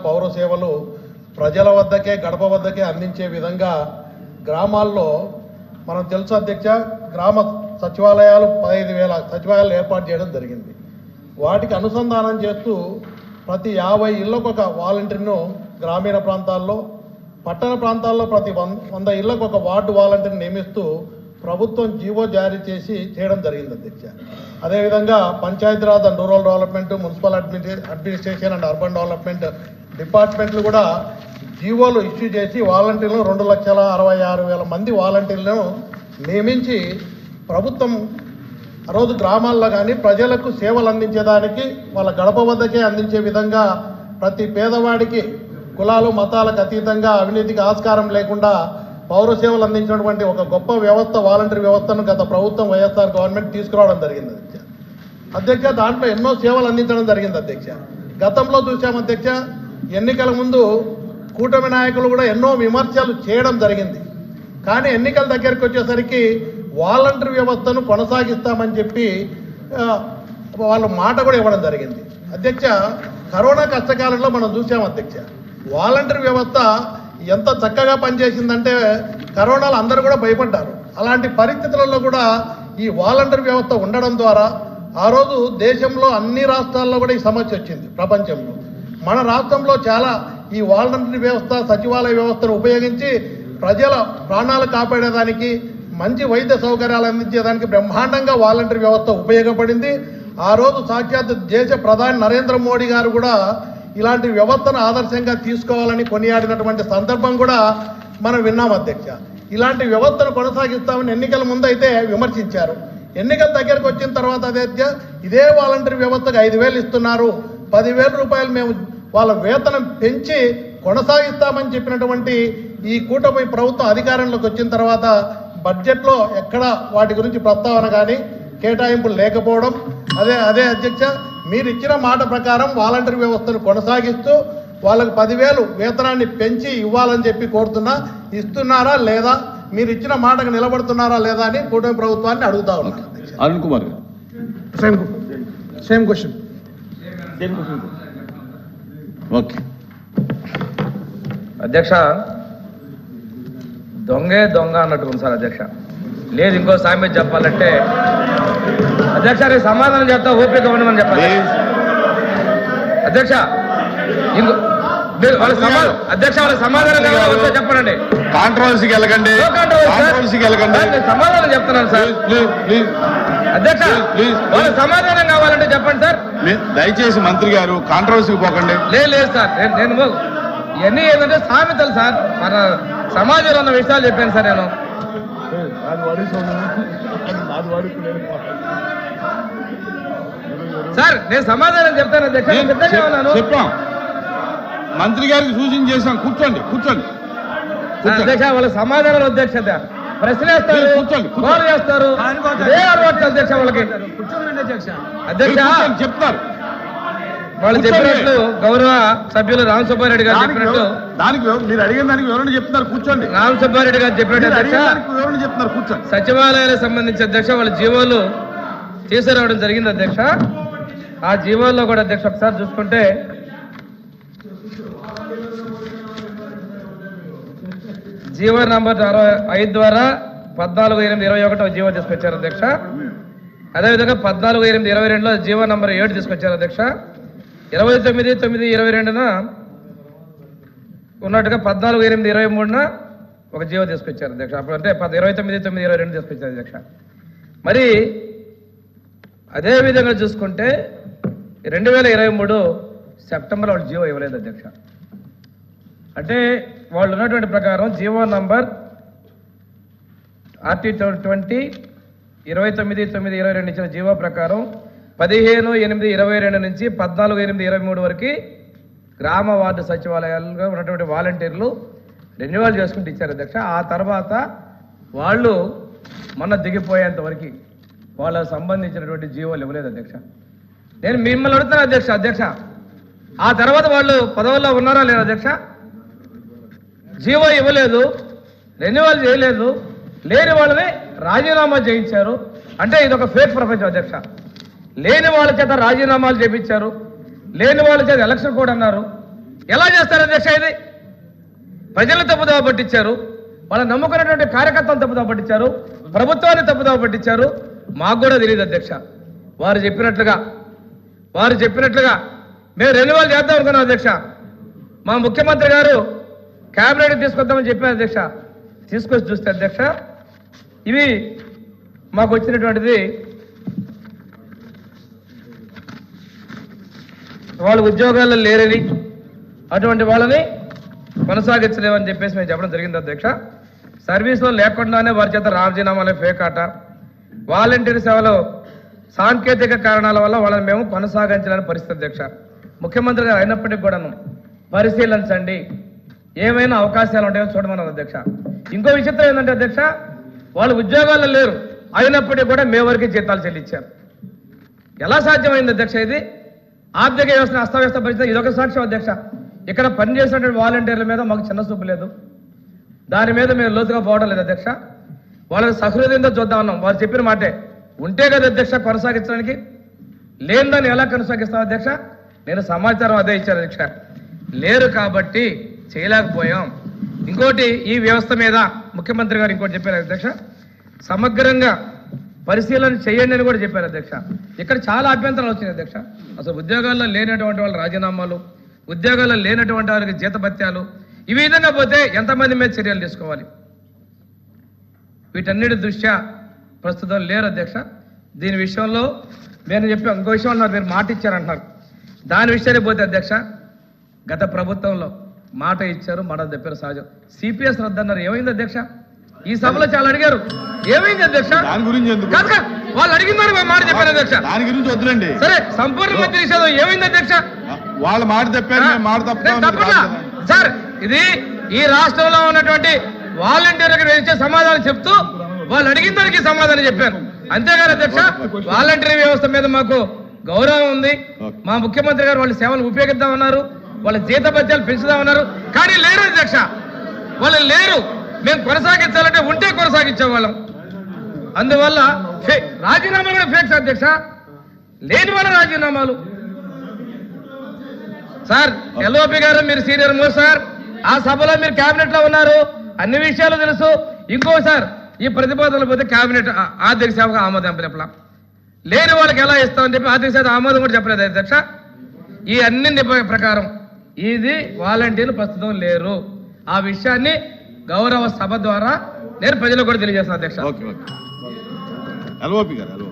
పౌర సేవలు ప్రజల వద్దకే గడప వద్దకే అందించే విధంగా గ్రామాల్లో మనం తెలుసు అధ్యక్ష, గ్రామ సచివాలయాలు 15,000 సచివాలయాలు ఏర్పాటు చేయడం జరిగింది. వాటికి అనుసంధానం చేస్తూ ప్రతి 50 ఇళ్లకు ఒక వాలంటీర్ను గ్రామీణ ప్రాంతాల్లో, పట్టణ ప్రాంతాల్లో ప్రతి 100 ఇళ్లకు ఒక వార్డు వాలంటీర్ని నియమిస్తూ ప్రభుత్వం జీవో జారీ చేయడం జరిగింది అధ్యక్ష. అదేవిధంగా Panchayati Raj and rural development, municipal administration and urban development డిపార్ట్మెంట్లు కూడా జీవోలు ఇష్యూ చేసి వాలంటీర్లు 2,66,000 మంది వాలంటీర్లను నియమించి ప్రభుత్వం ఆ రోజు గ్రామాల్లో కానీ ప్రజలకు సేవలు అందించేదానికి వాళ్ళ గడప వద్దకే అందించే విధంగా ప్రతి పేదవాడికి కులాలు మతాలకు అతీతంగా అవినీతికి ఆస్కారం లేకుండా పౌర సేవలు అందించినటువంటి ఒక గొప్ప వ్యవస్థ వాలంటీర్ వ్యవస్థను గత ప్రభుత్వం వైఎస్ఆర్ గవర్నమెంట్ తీసుకురావడం జరిగింది అధ్యక్ష. దాంట్లో ఎన్నో సేవలు అందించడం జరిగింది అధ్యక్ష. గతంలో చూసాం అధ్యక్ష, ఎన్నికల ముందు కూటమి నాయకులు కూడా ఎన్నో విమర్శలు చేయడం జరిగింది. కానీ ఎన్నికల దగ్గరికి వచ్చేసరికి వాలంటీర్ వ్యవస్థను కొనసాగిస్తామని చెప్పి వాళ్ళ మాట కూడా ఇవ్వడం జరిగింది అధ్యక్ష. కరోనా కష్టకాలంలో మనం చూసాం అధ్యక్ష, వాలంటీర్ వ్యవస్థ ఎంత చక్కగా పనిచేసిందంటే కరోనాలో అందరూ కూడా భయపడ్డారు. అలాంటి పరిస్థితులలో కూడా ఈ వాలంటీర్ వ్యవస్థ ఉండడం ద్వారా ఆ రోజు దేశంలో అన్ని రాష్ట్రాల్లో కూడా ఈ సమస్య వచ్చింది. ప్రపంచంలో మన రాష్ట్రంలో చాలా ఈ వాలంటీర్ వ్యవస్థ, సచివాలయ వ్యవస్థను ఉపయోగించి ప్రజల ప్రాణాలు కాపాడేదానికి, మంచి వైద్య సౌకర్యాలు అందించేదానికి బ్రహ్మాండంగా వాలంటీర్ వ్యవస్థ ఉపయోగపడింది. ఆ రోజు సాక్షాత్ దేశ ప్రధాని నరేంద్ర మోడీ గారు కూడా ఇలాంటి వ్యవస్థను ఆదర్శంగా తీసుకోవాలని కొనియాడినటువంటి సందర్భం కూడా మనం విన్నాం అధ్యక్ష. ఇలాంటి వ్యవస్థను కొనసాగిస్తామని ఎన్నికల ముందు అయితే విమర్శించారు. ఎన్నికల దగ్గరకు వచ్చిన తర్వాత అధ్యక్ష, ఇదే వాలంటీర్ వ్యవస్థకు 5,000 ఇస్తున్నారు, 10,000 రూపాయలు మేము వాళ్ళ వేతనం పెంచి కొనసాగిస్తామని చెప్పినటువంటి ఈ కూటమి ప్రభుత్వం అధికారంలోకి వచ్చిన తర్వాత బడ్జెట్లో ఎక్కడ వాటి గురించి ప్రస్తావన కానీ కేటాయింపులు లేకపోవడం. అదే అధ్యక్ష, మీరు ఇచ్చిన మాట ప్రకారం వాలంటీర్ వ్యవస్థను కొనసాగిస్తూ వాళ్ళకు 10,000 వేతనాన్ని పెంచి ఇవ్వాలని చెప్పి కోరుతున్నా. ఇస్తున్నారా లేదా, మీరు ఇచ్చిన మాటకు నిలబడుతున్నారా లేదా అని కూటమి ప్రభుత్వాన్ని అడుగుతా ఉన్నాను. Arun Kumar same question. Okay అధ్యక్ష, దొంగే దొంగ అన్నట్టు ఉంది సార్ అధ్యక్ష. లేదు ఇంకో సామెత చెప్పాలంటే అధ్యక్ష, నేను సమాధానం చెప్తా, ఓపిక ఉండమని చెప్పాలి అధ్యక్ష. ఇంకో అధ్యక్ష వాళ్ళ సమాధానం వస్తే చెప్పండి. కాంట్రవర్సీకి వెళ్ళకండి, సమాధానం చెప్తున్నాను సార్ అధ్యక్ష. వాళ్ళ సమాధానం కావాలంటే చెప్పండి సార్. దయచేసి మంత్రి గారు కాంట్రవర్సీకి పోకండి. లేదు సార్, నేను ఇవన్నీ ఏంటంటే సామెతలు సార్, మన సమాజంలో ఉన్న విషయాలు చెప్పాను సార్. నేను సార్ నేను సమాధానం చెప్తాను అధ్యక్ష. చెప్పాం, మంత్రి గారికి సూచన చేశాం. కూర్చోండి అధ్యక్ష. వాళ్ళ సమాధానాలు అధ్యక్షత ప్రశ్న వేస్తారు, గోల్ చేస్తారు, ఇదే అలవాటు అధ్యక్ష వాళ్ళకి. అధ్యక్ష చెప్తారు వాళ్ళు చెప్పినట్లు గౌరవ సభ్యులు రామ్ సుబ్బారెడ్డి గారు చెప్పినట్టు దానికి మీరు అడిగిన దానికి వివరణ చెప్తున్నారు. కూర్చోండి. రామ్ సుబ్బారెడ్డి గారు చెప్పినట్టు అధ్యక్ష వివరణ చెప్తున్నారు. కూర్చోండి. సచివాలయాలకు సంబంధించి అధ్యక్ష వాళ్ళ జీవోలు తీసుకురావడం జరిగింది అధ్యక్ష. ఆ జీవోల్లో కూడా అధ్యక్ష ఒకసారి చూసుకుంటే జీవో నంబర్ 65 ద్వారా 14/8/21 జీవో తీసుకొచ్చారు అధ్యక్ష. అదేవిధంగా 14/8/22లో జీవో నంబర్ 7 తీసుకొచ్చారు అధ్యక్ష. 29/9/22న ఉన్నట్టుగా 14/8/23న ఒక జీవో తీసుకొచ్చారు అధ్యక్ష. అప్పుడు అంటే 29/9/22 తీసుకొచ్చారు అధ్యక్ష. మరి అదేవిధంగా చూసుకుంటే 2023 సెప్టెంబర్ వాళ్ళు జీవో ఇవ్వలేదు అధ్యక్ష. అంటే వాళ్ళు ఉన్నటువంటి ప్రకారం జీవో నంబర్ RT 20 29/9/22 ఇచ్చిన జీవో ప్రకారం 15/8/22 నుంచి 14/8/23 వరకు గ్రామ వార్డు సచివాలయాలుగా ఉన్నటువంటి వాలంటీర్లు రెన్యువల్ చేసుకుంటూ ఇచ్చారు అధ్యక్ష. ఆ తర్వాత వాళ్ళు మొన్న దిగిపోయేంత వరకు వాళ్ళకు సంబంధించినటువంటి జీవోలు ఇవ్వలేదు అధ్యక్ష. నేను మిమ్మల్ని అడుగుతాను అధ్యక్ష, ఆ తర్వాత వాళ్ళు పదవుల్లో ఉన్నారా లేదా అధ్యక్ష? జీవో ఇవ్వలేదు, రెన్యువల్ చేయలేదు, లేని వాళ్ళని రాజీనామా చేయించారు. అంటే ఇది ఒక ఫేక్ ప్రపంచం అధ్యక్ష. లేని వాళ్ళ చేత రాజీనామాలు చేయించారు, లేని వాళ్ళ చేత ఎలక్షన్ కోడ్ అన్నారు, ఎలా చేస్తారు అధ్యక్ష? ఇది ప్రజలను తప్పుదోవ పట్టించారు, వాళ్ళని నమ్ముకున్నటువంటి కార్యకర్తలను తప్పుదోవ పట్టించారు, ప్రభుత్వాన్ని తప్పుదోవ పట్టించారు. మాకు కూడా తెలియదు అధ్యక్ష. వారు చెప్పినట్లుగా మేము రెన్యువల్ చేద్దాం అనుకున్నాం అధ్యక్ష. మా ముఖ్యమంత్రి గారు క్యాబినెట్ తీసుకొద్దామని చెప్పారు అధ్యక్ష. తీసుకొచ్చి చూస్తే అధ్యక్ష, ఇవి మాకు వచ్చినటువంటిది వాళ్ళు ఉద్యోగాల్లో లేరని, అటువంటి వాళ్ళని కొనసాగించలేమని చెప్పేసి మేము చెప్పడం జరిగింది అధ్యక్ష. సర్వీస్లో లేకుండానే వారి చేత రాజీనామాలే ఫేక్ ఆట, వాలంటీర్ సేవలో సాంకేతిక కారణాల వల్ల వాళ్ళని మేము కొనసాగించలేని పరిస్థితి అధ్యక్ష. ముఖ్యమంత్రి గారు అయినప్పటికీ కూడాను పరిశీలించండి, ఏమైనా అవకాశాలు ఉంటాయో చూడమన్నారు అధ్యక్ష. ఇంకో విచిత్రం ఏంటంటే అధ్యక్ష, వాళ్ళు ఉద్యోగాల్లో లేరు, అయినప్పటికీ కూడా మే వరకు జీతాలు చెల్లించారు. ఎలా సాధ్యమైంది అధ్యక్ష? ఇది ఆర్థిక వ్యవస్థను అస్తవ్యస్త పరిస్థితి. ఇదొక సాక్ష్యం అధ్యక్ష. ఇక్కడ పనిచేసినటువంటి వాలంటీర్ల మీద మాకు చిన్న చూపు లేదు, దాని మీద మేము లోతుగా పోవడం లేదు అధ్యక్ష. వాళ్ళని సహృదయంతో చూద్దాం అన్నాం. వారు చెప్పిన మాటే ఉంటే కదా అధ్యక్ష కొనసాగించడానికి, లేనిదాన్ని ఎలా కొనసాగిస్తాం అధ్యక్ష? నేను సమాచారం అదే ఇచ్చాను అధ్యక్ష. లేరు కాబట్టి చేయలేకపోయాం. ఇంకోటి, ఈ వ్యవస్థ మీద ముఖ్యమంత్రి గారు ఇంకోటి చెప్పారు అధ్యక్ష, సమగ్రంగా పరిశీలన చేయండి అని కూడా చెప్పారు అధ్యక్ష. ఇక్కడ చాలా అభ్యంతరాలు వచ్చినాయి అధ్యక్ష. అసలు ఉద్యోగాల్లో లేనటువంటి వాళ్ళ రాజీనామాలు, ఉద్యోగాల్లో లేనటువంటి వారికి జీతభత్యాలు, ఈ విధంగా పోతే ఎంతమంది మీద చర్యలు తీసుకోవాలి? వీటన్నిటి దృష్ట్యా ప్రస్తుతం లేరు అధ్యక్ష. దీని విషయంలో నేను చెప్పి ఇంకో విషయం అన్నారు, మీరు మాట ఇచ్చారంటున్నారు. దాని విషయాన్ని పోతే అధ్యక్ష, గత ప్రభుత్వంలో మాట ఇచ్చారు, మాట చెప్పారు సహజం. సిపిఎస్ రద్దన్నారు, ఏమైంది అధ్యక్ష? ఈ సభలో చాలా అడిగారు, ఏమైంది అధ్యక్ష? దాని గురించి ఎందుకు? వాళ్ళు అడిగిందని మాట చెప్పారు అధ్యక్ష. దాని గురించి వద్దులండి. సరే, సంపూర్ణ మంత్రి నిషేధం ఏమైంది అధ్యక్ష? వాళ్ళ మాట చెప్పారు, మేము మాట తప్పకుండా సార్. ఇది ఈ రాష్ట్రంలో ఉన్నటువంటి వాలంటీర్లకు ఇచ్చే సమాధానం చెప్తూ వాళ్ళు అడిగిన దానికి సమాధానం చెప్పాను, అంతేగాని అధ్యక్ష వాలంటీర్ వ్యవస్థ మీద మాకు గౌరవం ఉంది. మా ముఖ్యమంత్రి గారు వాళ్ళ సేవలు ఉపయోగిద్దామన్నారు, వాళ్ళ జీతభత్యాలు పెంచుదామన్నారు, కానీ లేరు అధ్యక్ష. వాళ్ళు లేరు. మేము కొనసాగించాలంటే ఉంటే కొనసాగించేవాళ్ళం. అందువల్ల రాజీనామాలు కూడా ఫేక్స్ అధ్యక్ష, లేని వాళ్ళ రాజీనామాలు. సార్ ఎల్ఓపి గారు మీరు సీనియర్ మోస్ట్ సార్, ఆ సభలో మీరు కేబినెట్ లో ఉన్నారు, అన్ని విషయాలు తెలుసు. ఇంకోసారి ఈ ప్రతిపాదనలు పోతే కేబినెట్ ఆర్థిక సేవకు ఆమోదం చెప్పలా, లేని వాళ్ళకి ఎలా ఇస్తామని చెప్పి ఆర్థిక సేవ ఆమోదం కూడా చెప్పలేదు అధ్యక్ష. ఈ అన్ని ప్రకారం ఇది వాలంటీర్లు ప్రస్తుతం లేరు. ఆ విషయాన్ని గౌరవ సభ ద్వారా నేను ప్రజలకు కూడా తెలియజేస్తాను అధ్యక్ష. ఎల్ఓపి గారు